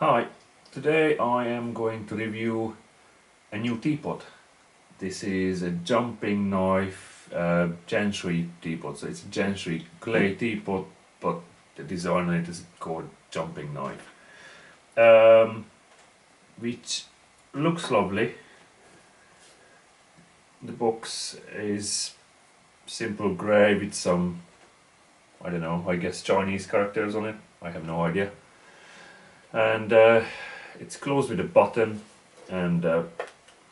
Hi, today I am going to review a new teapot. This is a Jumping Knife Jianshui teapot. So it's a Jianshui clay teapot, but the design on it is called Jumping Knife, which looks lovely. The box is simple grey with some, I don't know, I guess Chinese characters on it. I have no idea. And it's closed with a button and a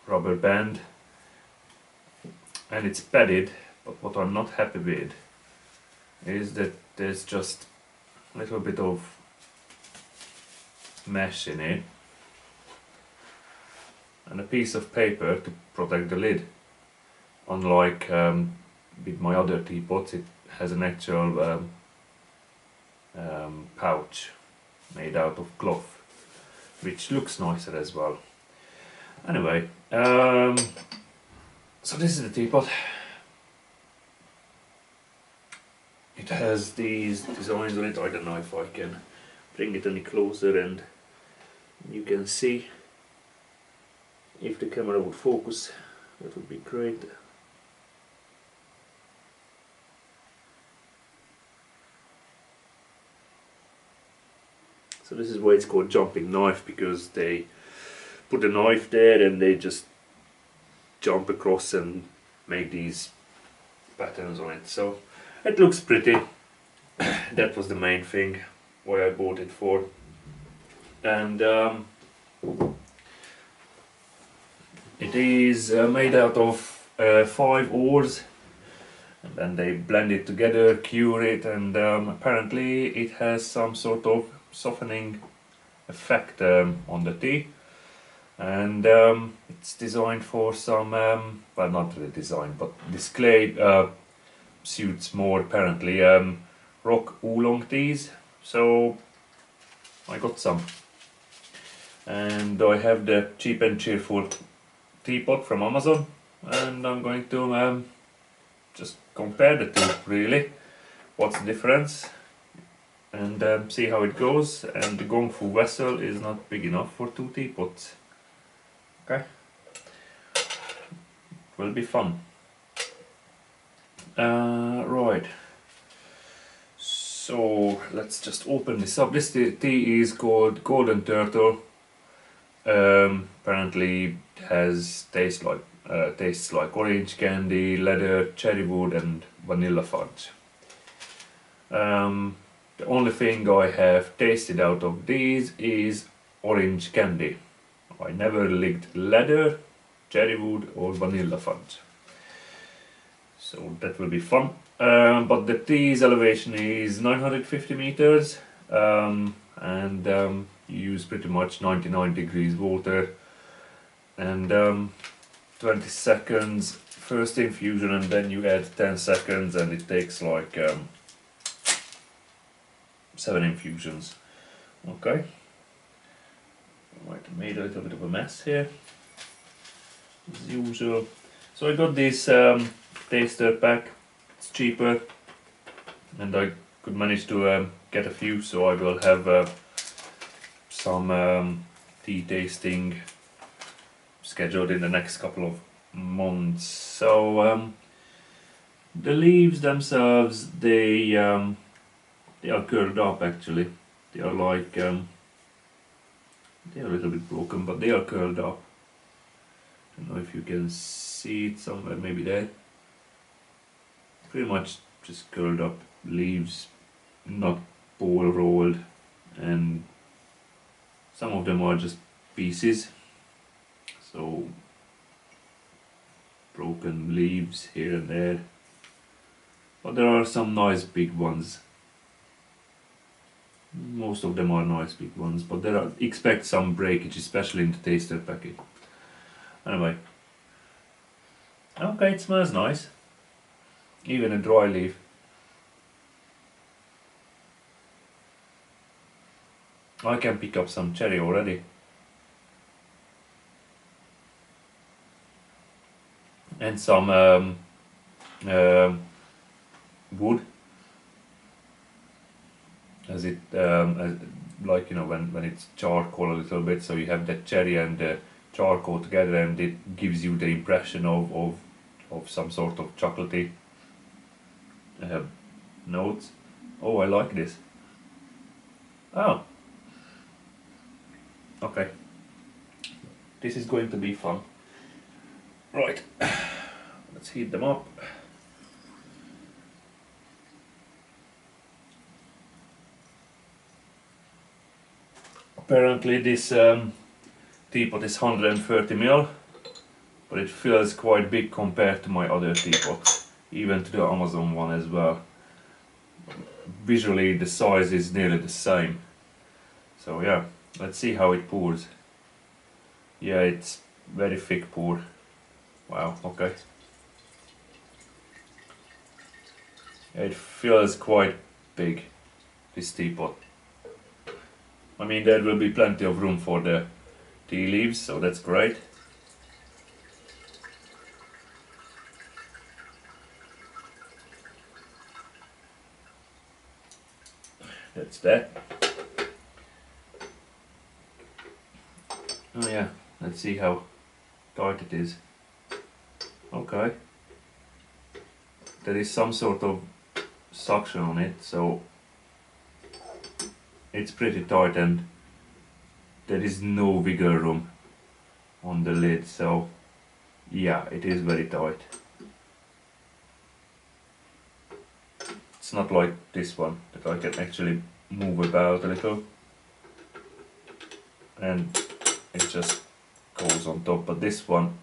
rubber band, and it's padded, but what I'm not happy with is that there's just a little bit of mesh in it and a piece of paper to protect the lid. Unlike with my other teapots, it has an actual pouch made out of cloth, which looks nicer as well. Anyway, so this is the teapot. It has these designs on it. I don't know if I can bring it any closer and you can see. If the camera would focus, that would be great. So this is why it's called Jumping Knife, because they put a knife there and they just jump across and make these patterns on it. So it looks pretty. That was the main thing why I bought it for. And it is made out of 5 ores, and then they blend it together, cure it, and apparently it has some sort of softening effect on the tea. And it's designed for some, well, not really designed, but this clay suits more apparently rock oolong teas. So I got some, and I have the Cheap and Cheerful teapot from Amazon, and I'm going to just compare the two, really, what's the difference, and see how it goes. And the Gong Fu vessel is not big enough for 2 teapots. Okay, will be fun. Right, so let's just open this up. This tea is called Golden Turtle. Apparently it tastes like orange candy, leather, cherry wood and vanilla fudge. The only thing I have tasted out of these is orange candy. I never licked leather, cherry wood or vanilla fudge. So that will be fun. But the tea's elevation is 950 meters, and you use pretty much 99 degrees water, and 20 seconds first infusion, and then you add 10 seconds, and it takes like 7 infusions. Okay. Right, I made a little bit of a mess here, as usual. So I got this taster pack. It's cheaper, and I could manage to get a few, so I will have some tea tasting scheduled in the next couple of months. So the leaves themselves, they are curled up actually. They are like they are a little bit broken, but they are curled up. I don't know if you can see it somewhere, maybe there. Pretty much just curled up leaves, not ball rolled, and some of them are just pieces. So broken leaves here and there, but there are some nice big ones. Most of them are nice big ones, but expect some breakage, especially in the taster packet. Anyway, okay, it smells nice, even a dry leaf. I can pick up some cherry already. And some wood, as like, you know, when it's charcoal a little bit, so you have that cherry and the charcoal together, and it gives you the impression of some sort of chocolatey uh, notes. Oh, I like this. Oh, okay. This is going to be fun. Right, let's heat them up. Apparently this teapot is 130 ml, but it feels quite big compared to my other teapots, even to the Amazon one as well. Visually the size is nearly the same. So yeah, let's see how it pours. Yeah, it's very thick pour. Wow, okay. It feels quite big, this teapot. I mean, there will be plenty of room for the tea leaves, so that's great. That's that. Oh yeah, let's see how tight it is. Okay. There is some sort of suction on it, so it's pretty tight, and there is no wiggle room on the lid, so yeah, it is very tight. It's not like this one that I can actually move about a little and it just goes on top, but this one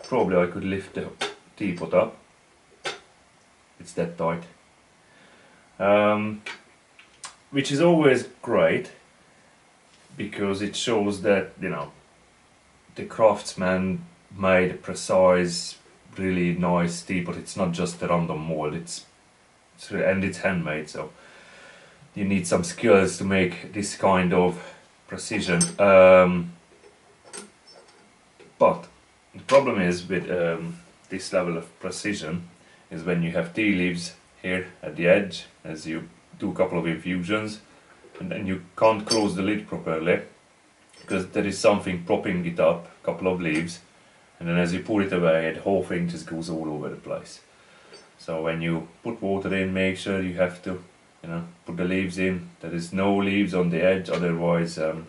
probably I could lift the teapot up. It's that tight, which is always great because it shows that, you know, the craftsman made a precise, really nice teapot. It's not just a random mold, and it's handmade, so you need some skills to make this kind of precision. But the problem is with this level of precision is when you have tea leaves here at the edge as you do a couple of infusions, and then you can't close the lid properly because there is something propping it up, a couple of leaves, and then as you pull it away the whole thing just goes all over the place. So when you put water in, make sure you have to, you know, put the leaves in. There is no leaves on the edge, otherwise it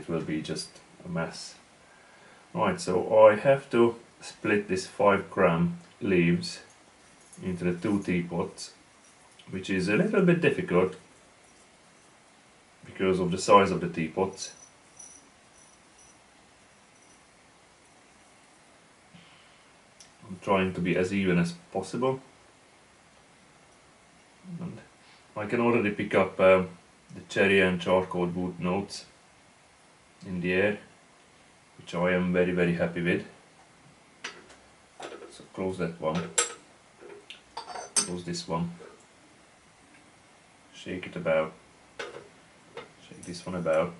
will be just a mess. Right, so I have to split this 5-gram leaves into the 2 teapots, which is a little bit difficult because of the size of the teapots. I'm trying to be as even as possible, and I can already pick up the cherry and charcoal wood notes in the air, which I am very happy with. So close that one, close this one, shake it about, shake this one about,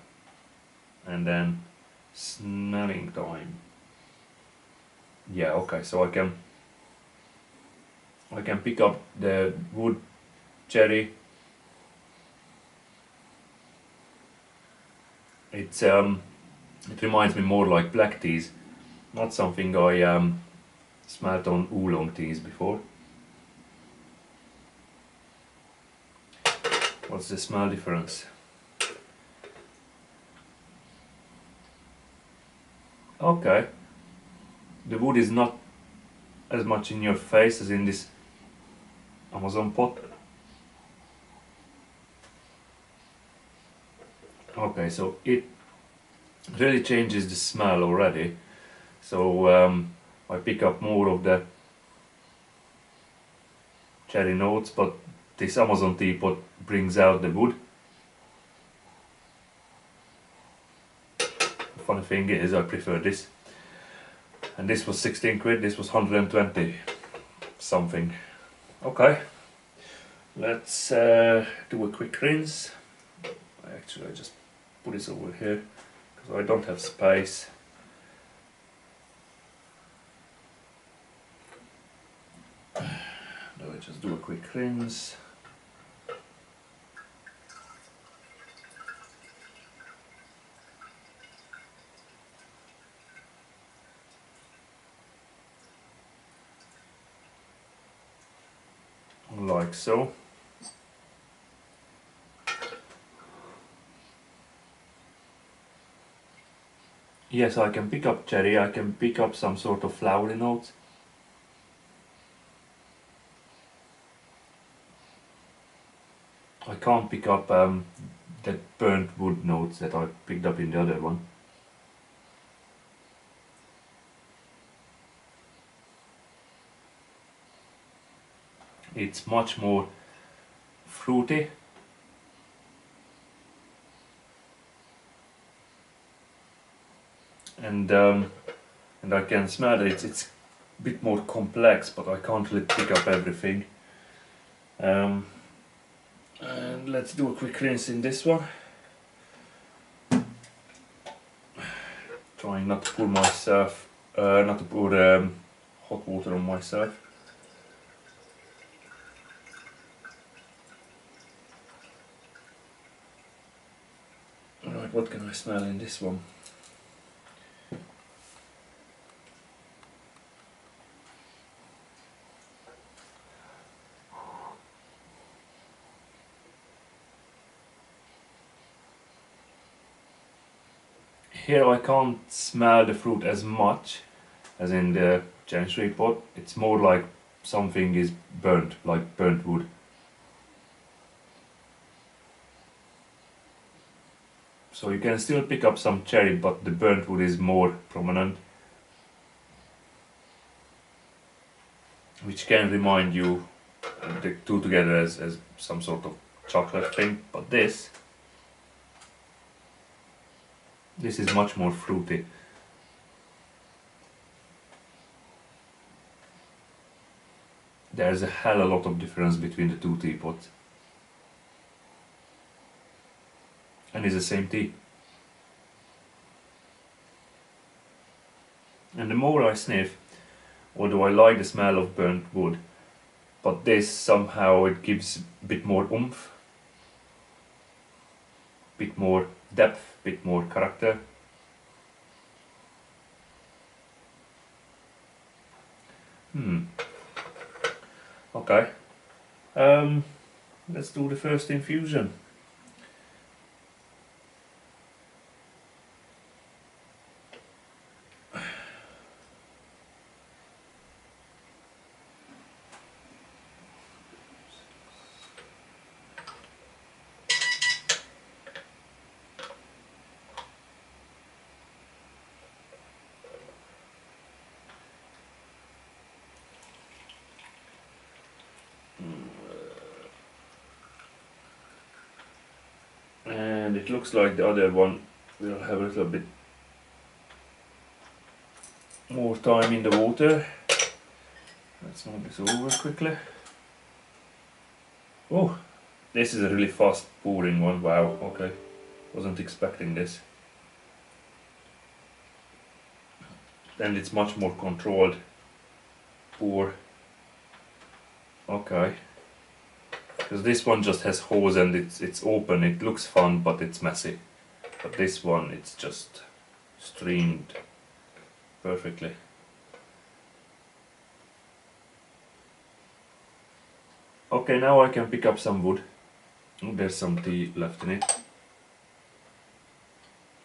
and then smelling time. Yeah, okay, so I can pick up the wood cherry. It reminds me more like black teas, not something I smelt on oolong teas before. What's the smell difference? Okay, the wood is not as much in your face as in this Amazon pot. Okay, so it really changes the smell already. So I pick up more of the cherry notes, but this Amazon teapot brings out the wood. The funny thing is I prefer this. And this was 16 quid, this was 120 something. Okay, let's do a quick rinse. I just put this over here because I don't have space. Now I just do a quick rinse. like so. Yes, I can pick up cherry, I can pick up some sort of flowery notes. I can't pick up that burnt wood notes that I picked up in the other one. It's much more fruity. And I can smell that it's a bit more complex, but I can't really pick up everything. And let's do a quick rinse in this one. Trying not to pour myself, not to pour hot water on myself. Alright, what can I smell in this one? Here I can't smell the fruit as much as in the Jianshui pot. It's more like something is burnt, like burnt wood. So you can still pick up some cherry, but the burnt wood is more prominent, which can remind you the two together as some sort of chocolate thing. But this is much more fruity. There's a hell of a lot of difference between the two teapots. And it's the same tea. And the more I sniff, although I like the smell of burnt wood, but this somehow it gives a bit more oomph, bit more depth, bit more character. Okay. Let's do the first infusion. And it looks like the other one will have a little bit more time in the water. Let's move this over quickly. Oh, this is a really fast pouring one. Wow, okay. Wasn't expecting this. And it's much more controlled pour. Okay. Because this one just has hose and it's open, it looks fun, but it's messy. But this one, it's just streamed perfectly. Okay, now I can pick up some wood. Oh, there's some tea left in it.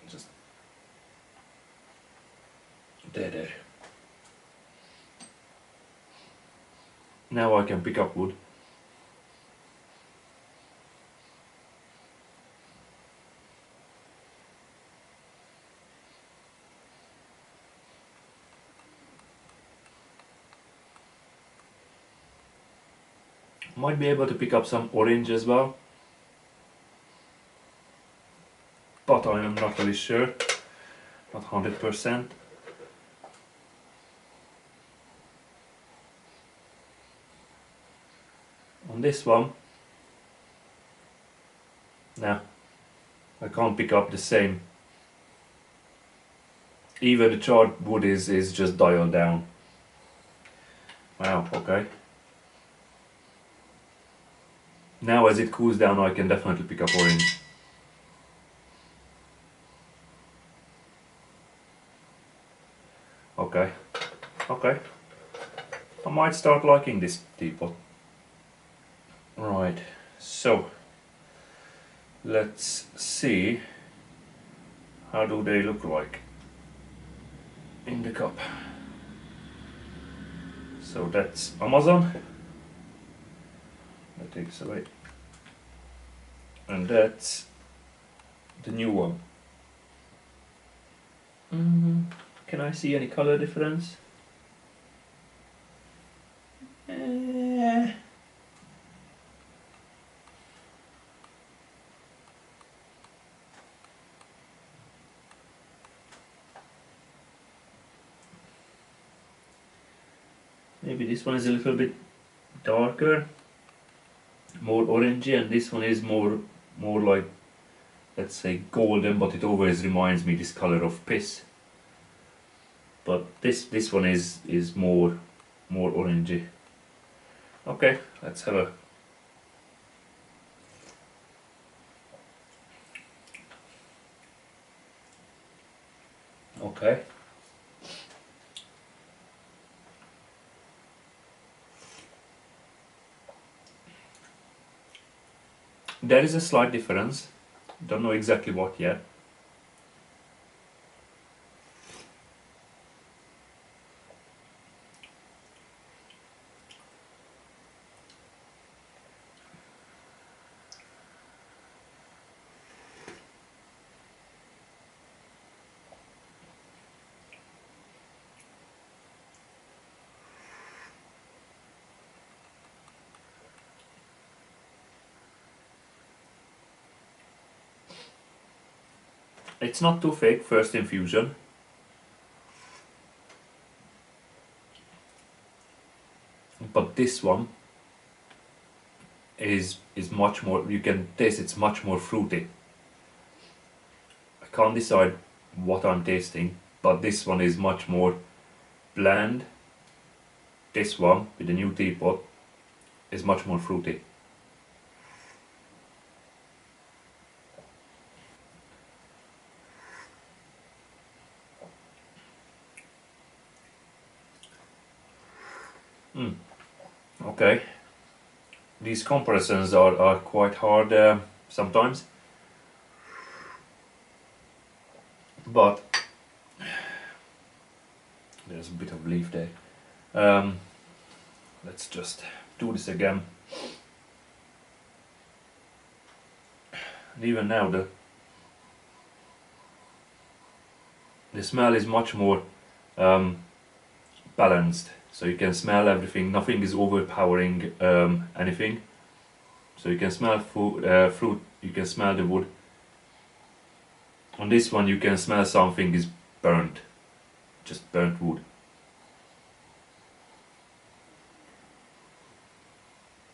Just there. Now I can pick up wood. Might be able to pick up some orange as well, but I am not really sure, not 100%. On this one, nah, I can't pick up the same. Even the charred wood is just dialed down. Wow, okay. Now as it cools down I can definitely pick up orange. Okay. I might start liking this teapot. Right, so let's see how do they look like in the cup. So that's Amazon. That takes away. And that's the new one. Can I see any color difference? Maybe this one is a little bit darker, more orangey, and this one is more like, let's say, golden, but it always reminds me this color of piss. But this one is more orangey. Okay, let's have a. Okay. There is a slight difference. Don't know exactly what yet. It's not too thick, first infusion. But this one is much more, you can taste it's much more fruity. I can't decide what I'm tasting, but this one is much more bland. This one with the new teapot is much more fruity. Okay, these comparisons are quite hard sometimes, but there's a bit of leaf there. Let's just do this again. And even now the smell is much more balanced, so you can smell everything, nothing is overpowering anything. So you can smell fruit, you can smell the wood. On this one you can smell something is burnt, just burnt wood.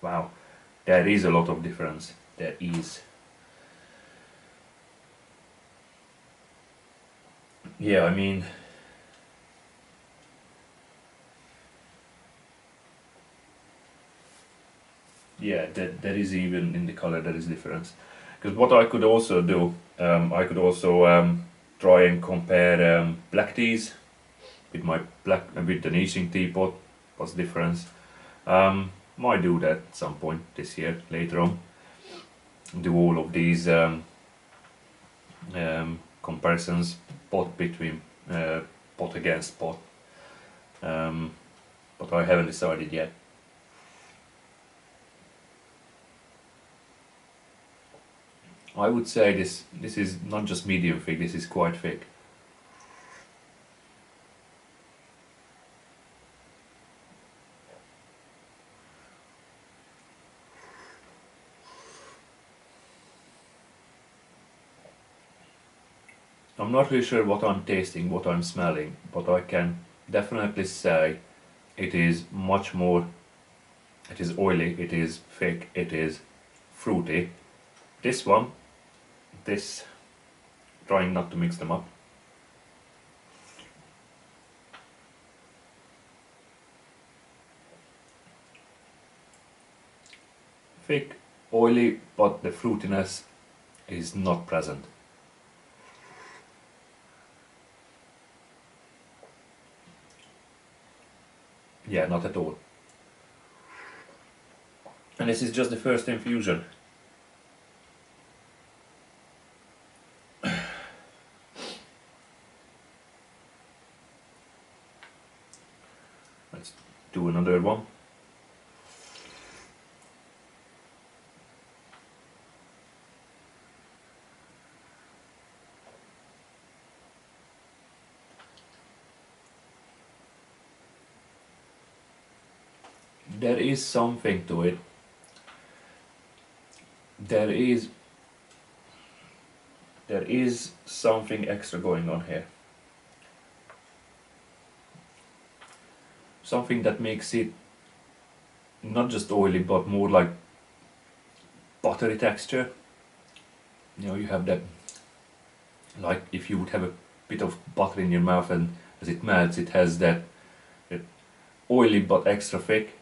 Wow, there is a lot of difference, there is. Yeah, I mean, yeah, there is, even in the color there is difference. Because what I could also do, I could also try and compare black teas with my with the Nising teapot. What's the difference? Might do that at some point this year, later on. Do all of these comparisons, pot between pot against pot. But I haven't decided yet. I would say this is not just medium thick, this is quite thick. I'm not really sure what I'm tasting, what I'm smelling, but I can definitely say it is much more, it is oily, it is thick, it is fruity. This one, this, trying not to mix them up. Thick, oily, but the fruitiness is not present. Yeah, not at all. And this is just the first infusion. Let's do another one. There is something to it. There is something extra going on here. Something that makes it not just oily but more like buttery texture. You know, you have that, like if you would have a bit of butter in your mouth, and as it melts it has that oily but extra thick.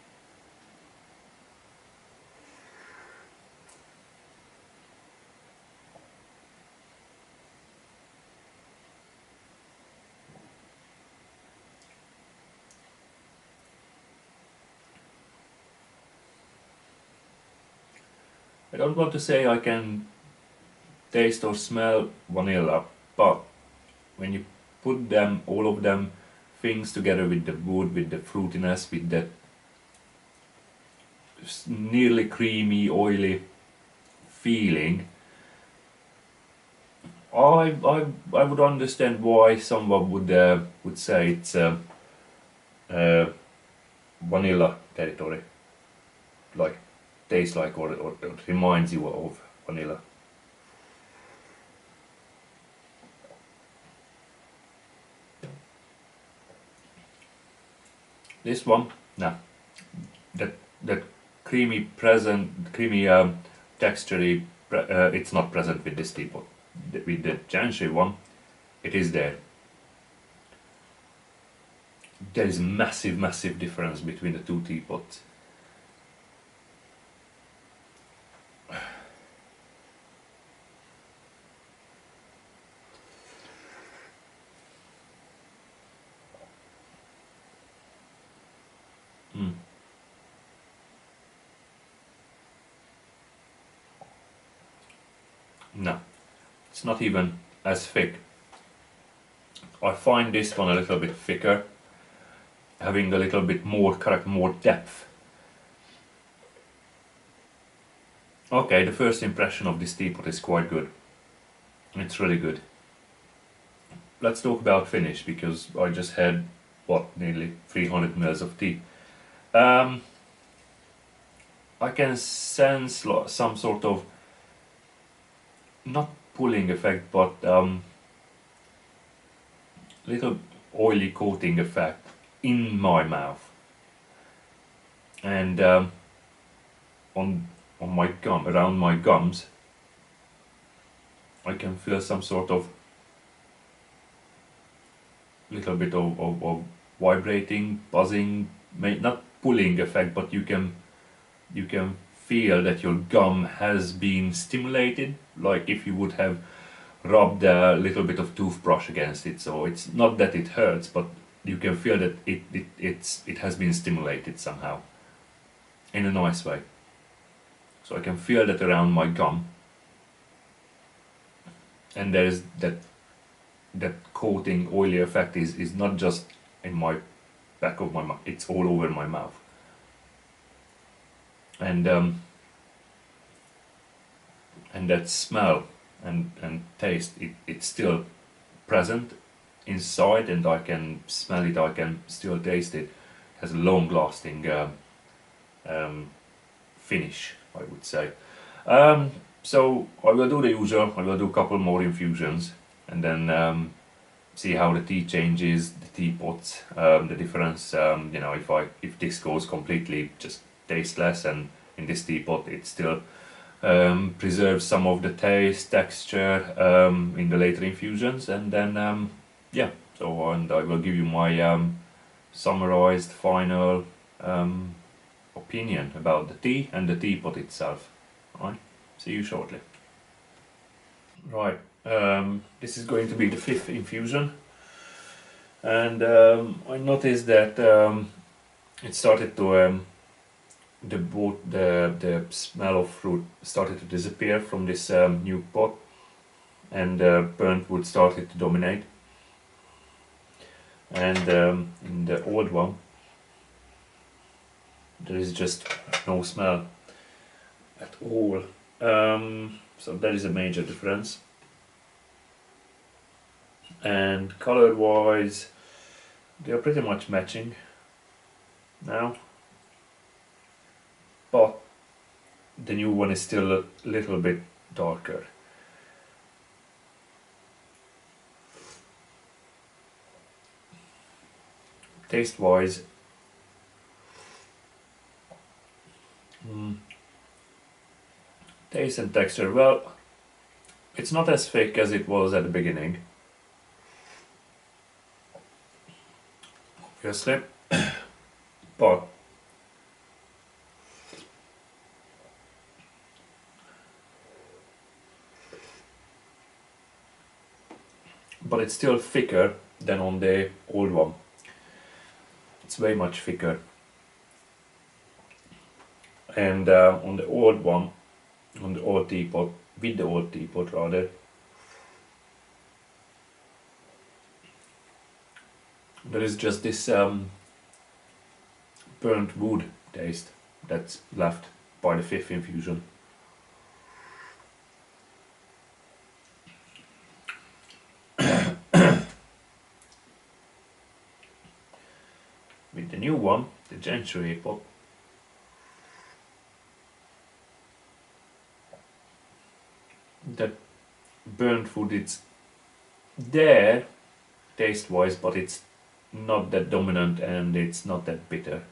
I don't want to say I can taste or smell vanilla, but when you put them, all of them things together with the wood, with the fruitiness, with that nearly creamy, oily feeling, I would understand why someone would say it's vanilla territory, like tastes like or reminds you of vanilla. This one, nah, that creamy texture, it's not present with this teapot. With the Jianshui one, it is there. There is massive difference between the two teapots. No, it's not even as thick. I find this one a little bit thicker, having a little bit more more depth. Okay, the first impression of this teapot is quite good. It's really good. Let's talk about finish, because I just had, what, nearly 300 ml of tea. I can sense some sort of, not pulling effect, but little oily coating effect in my mouth, and on my gum, around my gums, I can feel some sort of little bit of vibrating, buzzing, not pulling effect, but you can feel that your gum has been stimulated, like if you would have rubbed a little bit of toothbrush against it. So it's not that it hurts, but you can feel that it has been stimulated somehow, in a nice way. So I can feel that around my gum, and there is that coating oily effect is not just in my back of my mouth, it's all over my mouth. And that smell and taste, it's still present inside, and I can smell it, I can still taste it. It has a long lasting finish, I would say. So I will do the usual, I will do a couple more infusions, and then see how the tea changes, the teapot, the difference. You know, if this goes completely just tasteless, and in this teapot it still preserves some of the taste, texture in the later infusions, and then yeah. So, and I will give you my summarized final opinion about the tea and the teapot itself. Alright, see you shortly. Right, this is going to be the 5th infusion, and I noticed that it started to the smell of fruit started to disappear from this new pot, and burnt wood started to dominate. And in the old one, there is just no smell at all. So that is a major difference. And color wise, they are pretty much matching now, but the new one is still a little bit darker. Taste wise, taste and texture, well, it's not as thick as it was at the beginning, obviously, but it's still thicker than on the old one. It's way much thicker. And on the old one, on the old teapot, with the old teapot rather, there is just this burnt wood taste that's left by the 5th infusion. With the new one, the Jianshui Pot, that burnt wood, it's there taste wise, but it's not that dominant and it's not that bitter.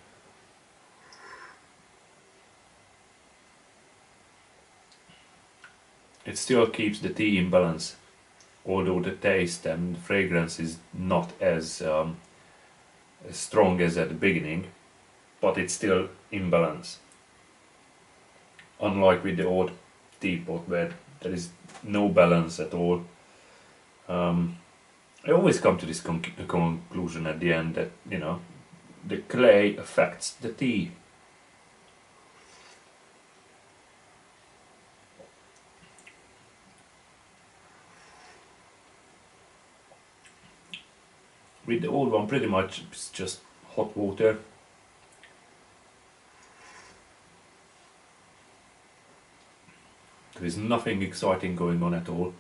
It still keeps the tea in balance, although the taste and fragrance is not as strong as at the beginning, but it's still in balance. Unlike with the old teapot where there is no balance at all. I always come to this conclusion at the end that, you know, the clay affects the tea. With the old one, pretty much it's just hot water. There is nothing exciting going on at all.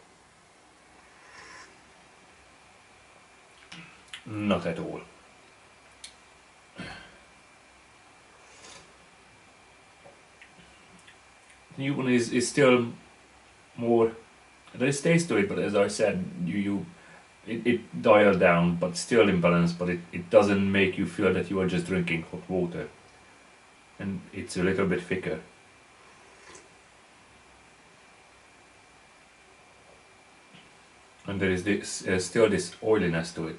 Not at all. The new one is still more, there is taste to it, but as I said, it dialed down, but still in balance, but it doesn't make you feel that you are just drinking hot water. And it's a little bit thicker. And there is this still this oiliness to it.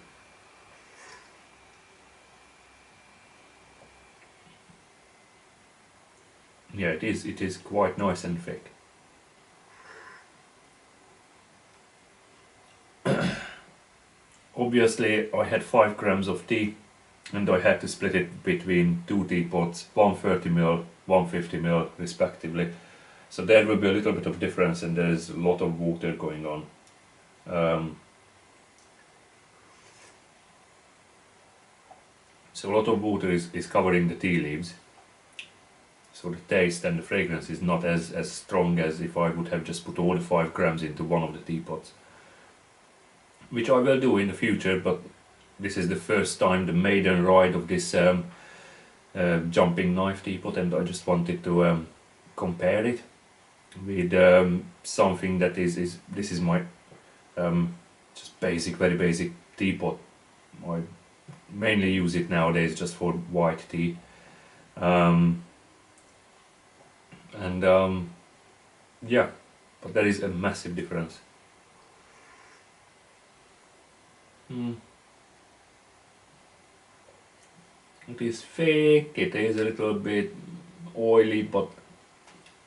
Yeah, it is quite nice and thick. Obviously, I had 5 grams of tea, and I had to split it between 2 teapots, one 30ml, one 50ml respectively. So there will be a little bit of difference, and there's a lot of water going on. So a lot of water is covering the tea leaves. So the taste and the fragrance is not as strong as if I would have just put all the 5 grams into one of the teapots. Which I will do in the future, but this is the first time, the maiden ride of this jumping knife teapot, and I just wanted to compare it with something that is this is my just basic, very basic teapot. I mainly use it nowadays just for white tea. Yeah, but there is a massive difference. It is thick, it is a little bit oily, but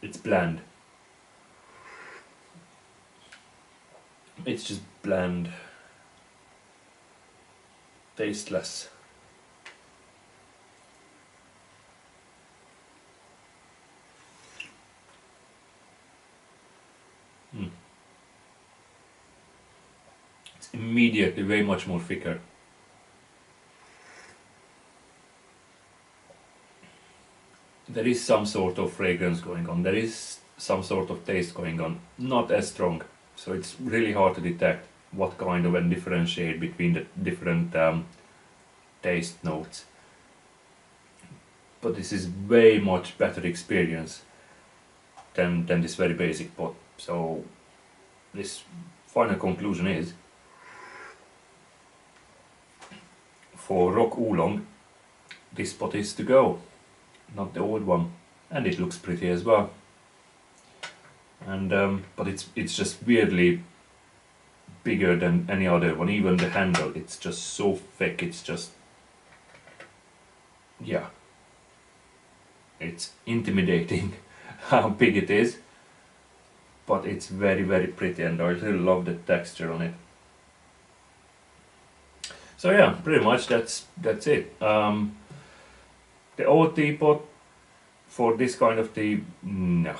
it's bland. It's just bland, tasteless. it's immediately way much more thicker. There is some sort of fragrance going on, there is some sort of taste going on, not as strong, so it's really hard to detect what kind of and differentiate between the different taste notes. But this is way much better experience than this very basic pot. So this final conclusion is, for rock oolong, this pot is to go, not the old one, and it looks pretty as well. And but it's just weirdly bigger than any other one. Even the handle, it's just so thick. It's just, yeah, it's intimidating how big it is, but it's very, very pretty, and I really love the texture on it. So yeah, pretty much that's it. The old teapot, for this kind of tea, no.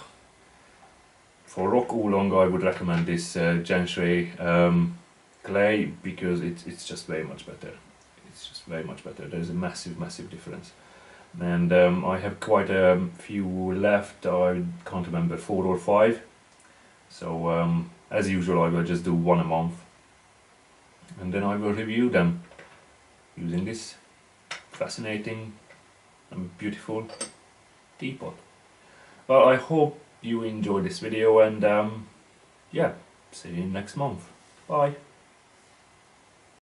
For rock oolong, I would recommend this Jianshui clay, because it's just way much better. It's just way much better. There's a massive difference. And I have quite a few left. I can't remember, 4 or 5. So as usual, I will just do one a month, and then I will review them using this fascinating and beautiful teapot. Well, I hope you enjoyed this video, and yeah, see you next month. Bye.